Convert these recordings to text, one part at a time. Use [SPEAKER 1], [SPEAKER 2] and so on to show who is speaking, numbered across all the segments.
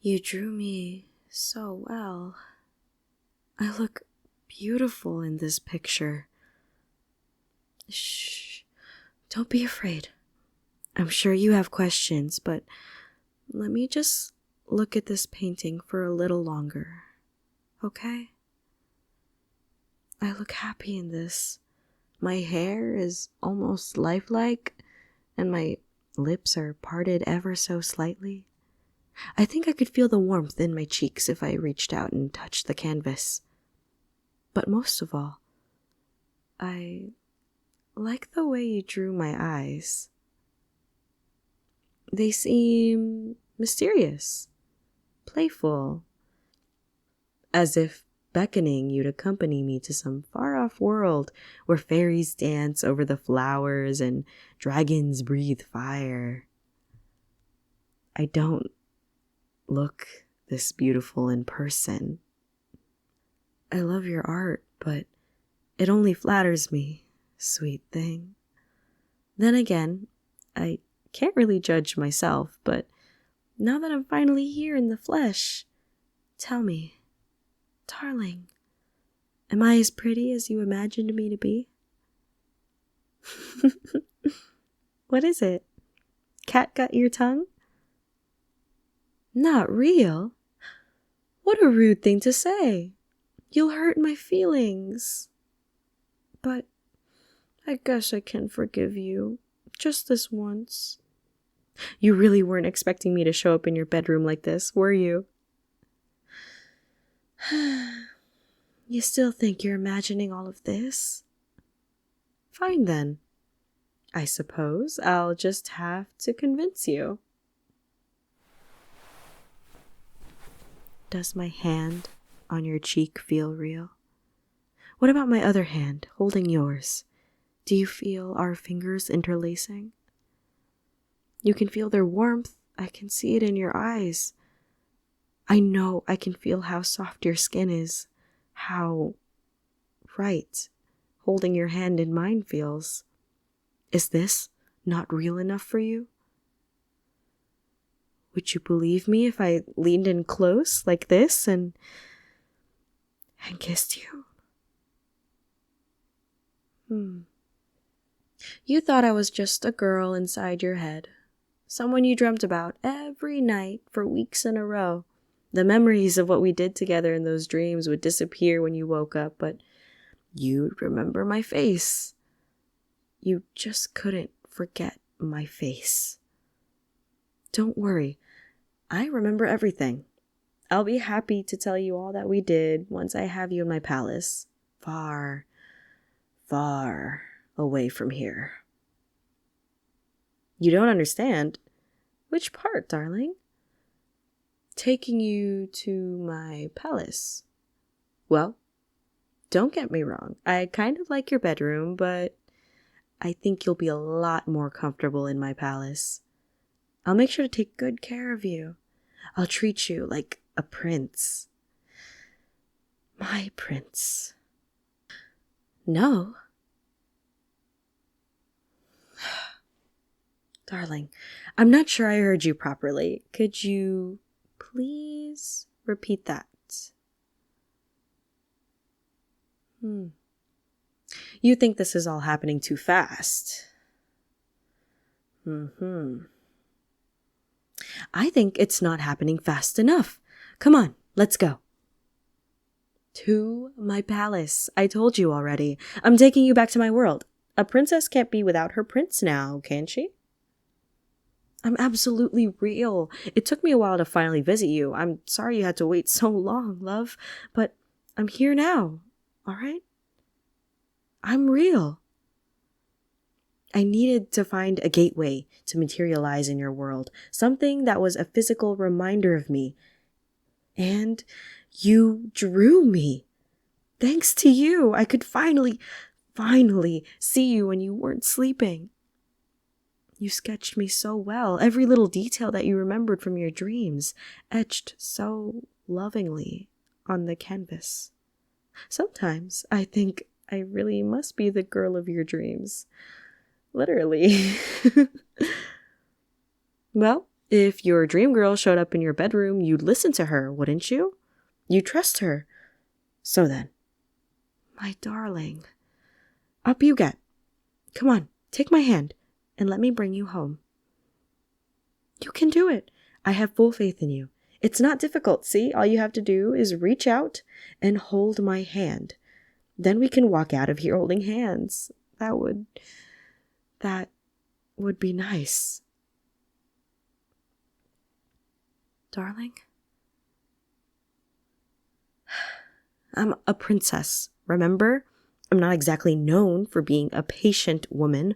[SPEAKER 1] You drew me so well. I look beautiful in this picture. Shh, don't be afraid. I'm sure you have questions, but let me just look at this painting for a little longer, okay? I look happy in this. My hair is almost lifelike, and my lips are parted ever so slightly. I think I could feel the warmth in my cheeks if I reached out and touched the canvas. But most of all, I like the way you drew my eyes. They seem mysterious, playful, as if beckoning you to accompany me to some far-off world where fairies dance over the flowers and dragons breathe fire. I don't look this beautiful in person. I love your art, but it only flatters me, sweet thing. Then again, I can't really judge myself, but now that I'm finally here in the flesh, tell me, darling, am I as pretty as you imagined me to be? What is it? Cat got your tongue? Not real? What a rude thing to say. You'll hurt my feelings. But I guess I can forgive you. Just this once. You really weren't expecting me to show up in your bedroom like this, were you? You still think you're imagining all of this? Fine then. I suppose I'll just have to convince you. Does my hand on your cheek feel real? What about my other hand, holding yours? Do you feel our fingers interlacing? You can feel their warmth. I can see it in your eyes. I know I can feel how soft your skin is, how right holding your hand in mine feels. Is this not real enough for you? Would you believe me if I leaned in close like this and kissed you? You thought I was just a girl inside your head. Someone you dreamt about every night for weeks in a row. The memories of what we did together in those dreams would disappear when you woke up, but you'd remember my face. You just couldn't forget my face. Don't worry, I remember everything. I'll be happy to tell you all that we did once I have you in my palace, far, far away from here. You don't understand? Which part, darling? Taking you to my palace. Well, don't get me wrong. I kind of like your bedroom, but I think you'll be a lot more comfortable in my palace. I'll make sure to take good care of you. I'll treat you like a prince. My prince. No. Darling, I'm not sure I heard you properly. Could you please repeat that? You think this is all happening too fast. I think it's not happening fast enough. Come on, let's go. To my palace. I told you already. I'm taking you back to my world. A princess can't be without her prince now, can she? I'm absolutely real. It took me a while to finally visit you. I'm sorry you had to wait so long, love, but I'm here now, all right? I'm real. I needed to find a gateway to materialize in your world, something that was a physical reminder of me. And you drew me. Thanks to you, I could finally see you when you weren't sleeping. You sketched me so well, every little detail that you remembered from your dreams, etched so lovingly on the canvas. Sometimes I think I really must be the girl of your dreams. Literally. Well, If your dream girl showed up in your bedroom, you'd listen to her, wouldn't you? You trust her. So then. My darling. Up you get. Come on, take my hand and let me bring you home. You can do it. I have full faith in you. It's not difficult, see? All you have to do is reach out and hold my hand. Then we can walk out of here holding hands. That would be nice. Darling? I'm a princess, remember? I'm not exactly known for being a patient woman.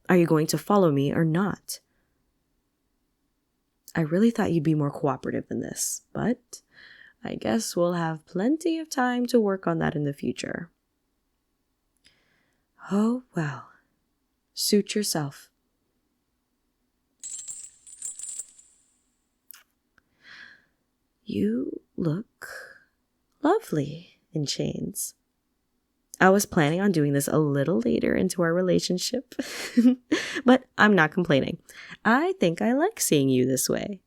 [SPEAKER 1] Are you going to follow me or not? I really thought you'd be more cooperative than this, but I guess we'll have plenty of time to work on that in the future. Oh, well. Suit yourself. You look lovely in chains. I was planning on doing this a little later into our relationship, but I'm not complaining. I think I like seeing you this way.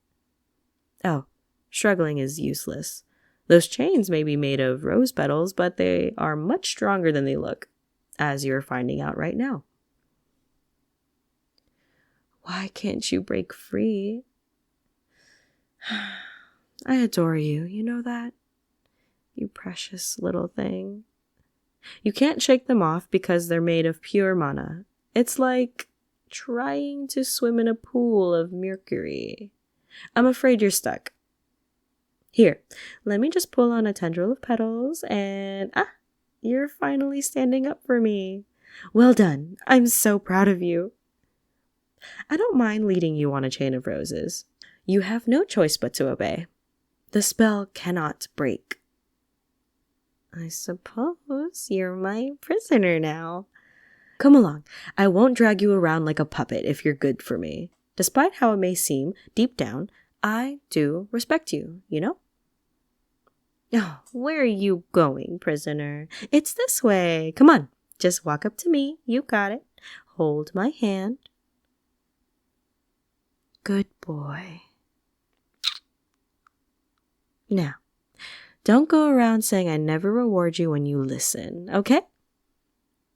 [SPEAKER 1] Oh, struggling is useless. Those chains may be made of rose petals, but they are much stronger than they look, as you're finding out right now. Why can't you break free? I adore you, you know that? You precious little thing. You can't shake them off because they're made of pure mana. It's like trying to swim in a pool of mercury. I'm afraid you're stuck. Here, let me just pull on a tendril of petals and you're finally standing up for me. Well done. I'm so proud of you. I don't mind leading you on a chain of roses. You have no choice but to obey. The spell cannot break. I suppose you're my prisoner now. Come along. I won't drag you around like a puppet if you're good for me. Despite how it may seem, deep down, I do respect you, you know? Oh, where are you going, prisoner? It's this way. Come on. Just walk up to me. You got it. Hold my hand. Good boy. Now, don't go around saying I never reward you when you listen, okay?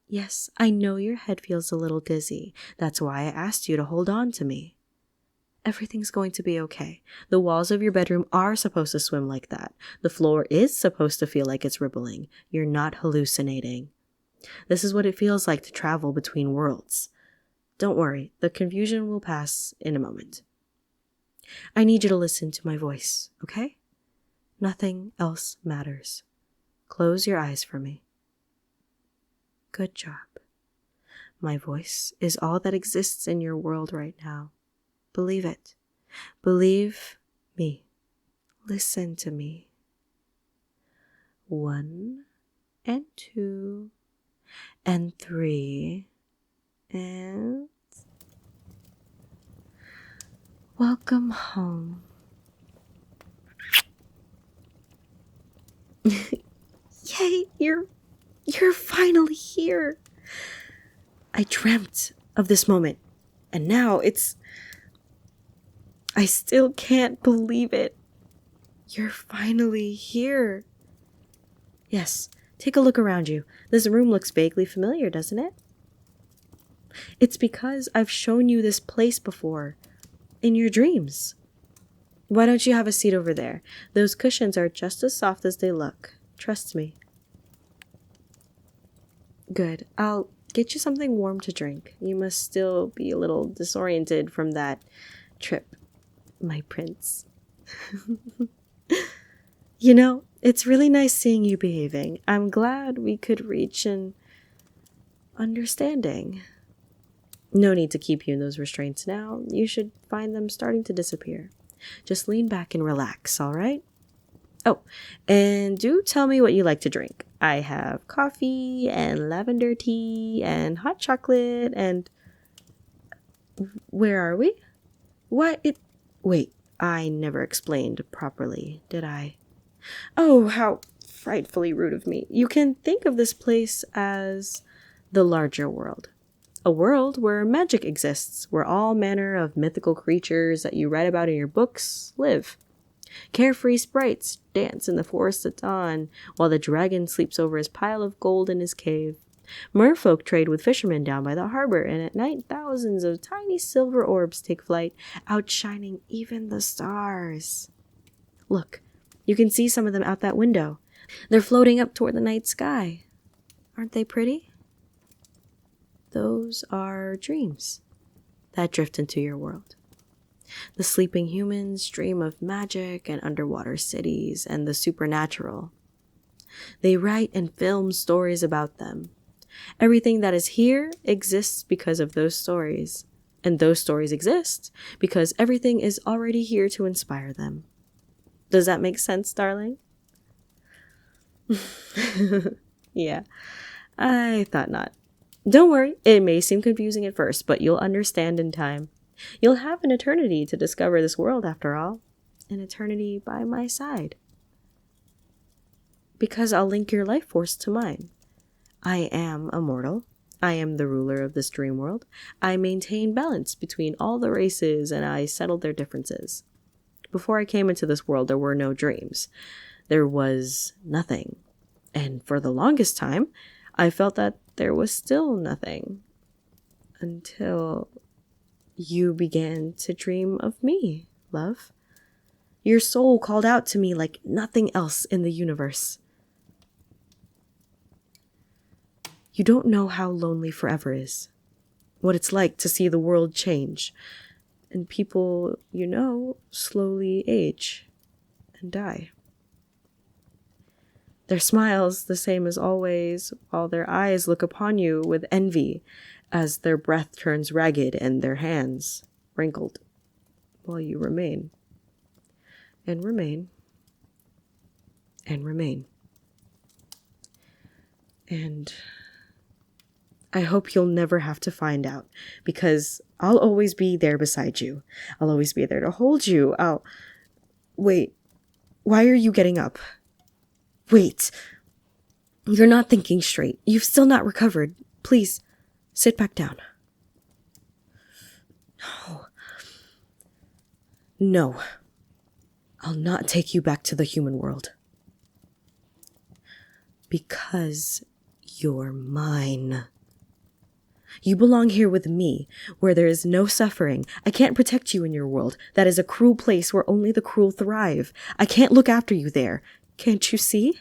[SPEAKER 1] Yes, I know your head feels a little dizzy. That's why I asked you to hold on to me. Everything's going to be okay. The walls of your bedroom are supposed to swim like that. The floor is supposed to feel like it's rippling. You're not hallucinating. This is what it feels like to travel between worlds. Don't worry, the confusion will pass in a moment. I need you to listen to my voice, okay? Nothing else matters. Close your eyes for me. Good job. My voice is all that exists in your world right now. Believe it. Believe me. Listen to me. 1 and 2 and 3 and... Welcome home. Yay, you're finally here. I dreamt of this moment, and now I still can't believe it. You're finally here. Yes, take a look around you. This room looks vaguely familiar, doesn't it? It's because I've shown you this place before, in your dreams. Why don't you have a seat over there? Those cushions are just as soft as they look. Trust me. Good. I'll get you something warm to drink. You must still be a little disoriented from that trip, my prince. You know, it's really nice seeing you behaving. I'm glad we could reach an understanding. No need to keep you in those restraints now. You should find them starting to disappear. Just lean back and relax, all right? Oh, and do tell me what you like to drink. I have coffee and lavender tea and hot chocolate and... Where are we? Wait, I never explained properly, did I? Oh, how frightfully rude of me. You can think of this place as the larger world. A world where magic exists, where all manner of mythical creatures that you read about in your books live. Carefree sprites dance in the forest at dawn, while the dragon sleeps over his pile of gold in his cave. Merfolk trade with fishermen down by the harbor, and at night thousands of tiny silver orbs take flight, outshining even the stars. Look, you can see some of them out that window. They're floating up toward the night sky. Aren't they pretty? Those are dreams that drift into your world. The sleeping humans dream of magic and underwater cities and the supernatural. They write and film stories about them. Everything that is here exists because of those stories. And those stories exist because everything is already here to inspire them. Does that make sense, darling? Yeah, I thought not. Don't worry, it may seem confusing at first, but you'll understand in time. You'll have an eternity to discover this world after all. An eternity by my side. Because I'll link your life force to mine. I am immortal. I am the ruler of this dream world. I maintain balance between all the races and I settled their differences. Before I came into this world, there were no dreams. There was nothing. And for the longest time, I felt that there was still nothing. Until you began to dream of me, love. Your soul called out to me like nothing else in the universe. You don't know how lonely forever is. What it's like to see the world change. And people you know slowly age and die. Their smiles the same as always, while their eyes look upon you with envy as their breath turns ragged and their hands wrinkled, while you remain, and remain, and remain. And I hope you'll never have to find out, because I'll always be there beside you. I'll always be there to hold you. Wait, why are you getting up? Wait, you're not thinking straight. You've still not recovered. Please, sit back down. No, I'll not take you back to the human world. Because you're mine. You belong here with me, where there is no suffering. I can't protect you in your world. That is a cruel place where only the cruel thrive. I can't look after you there. Can't you see?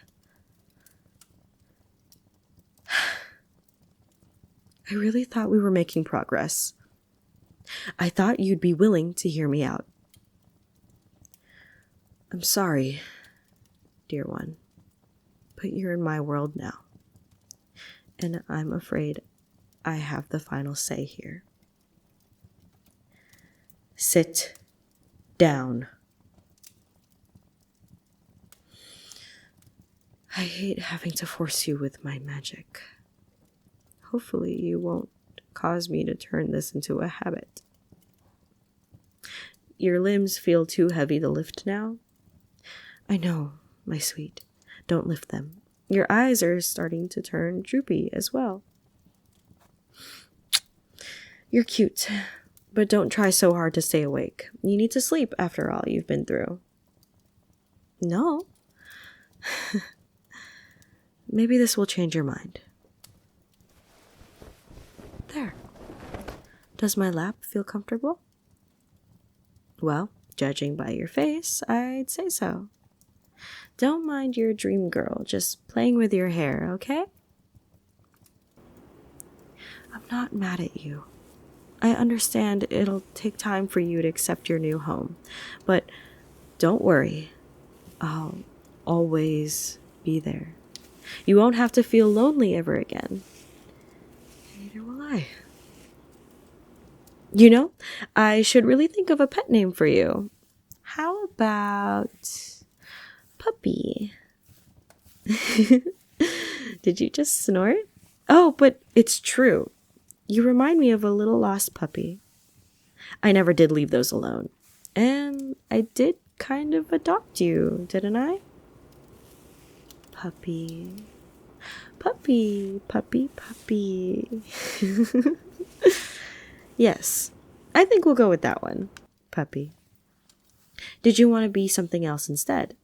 [SPEAKER 1] I really thought we were making progress. I thought you'd be willing to hear me out. I'm sorry, dear one, but you're in my world now. And I'm afraid I have the final say here. Sit down. I hate having to force you with my magic. Hopefully you won't cause me to turn this into a habit. Your limbs feel too heavy to lift now. I know, my sweet. Don't lift them. Your eyes are starting to turn droopy as well. You're cute, but don't try so hard to stay awake. You need to sleep after all you've been through. No. Maybe this will change your mind. There. Does my lap feel comfortable? Well, judging by your face, I'd say so. Don't mind your dream girl just playing with your hair, okay? I'm not mad at you. I understand it'll take time for you to accept your new home, but don't worry. I'll always be there. You won't have to feel lonely ever again. Neither will I. You know, I should really think of a pet name for you. How about Puppy? Did you just snort? Oh, but it's true. You remind me of a little lost puppy. I never did leave those alone. And I did kind of adopt you, didn't I? Puppy. Puppy, puppy, puppy. Yes, I think we'll go with that one, puppy. Did you want to be something else instead?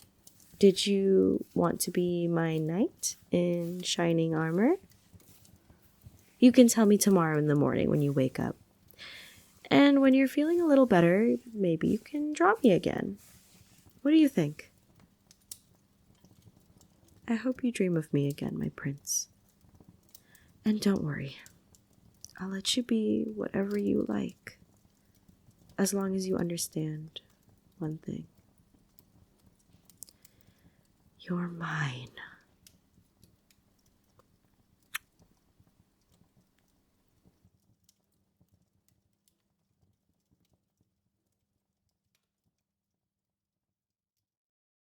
[SPEAKER 1] Did you want to be my knight in shining armor? You can tell me tomorrow in the morning when you wake up. And when you're feeling a little better, maybe you can draw me again. What do you think? I hope you dream of me again, my prince. And don't worry, I'll let you be whatever you like, as long as you understand one thing. You're mine.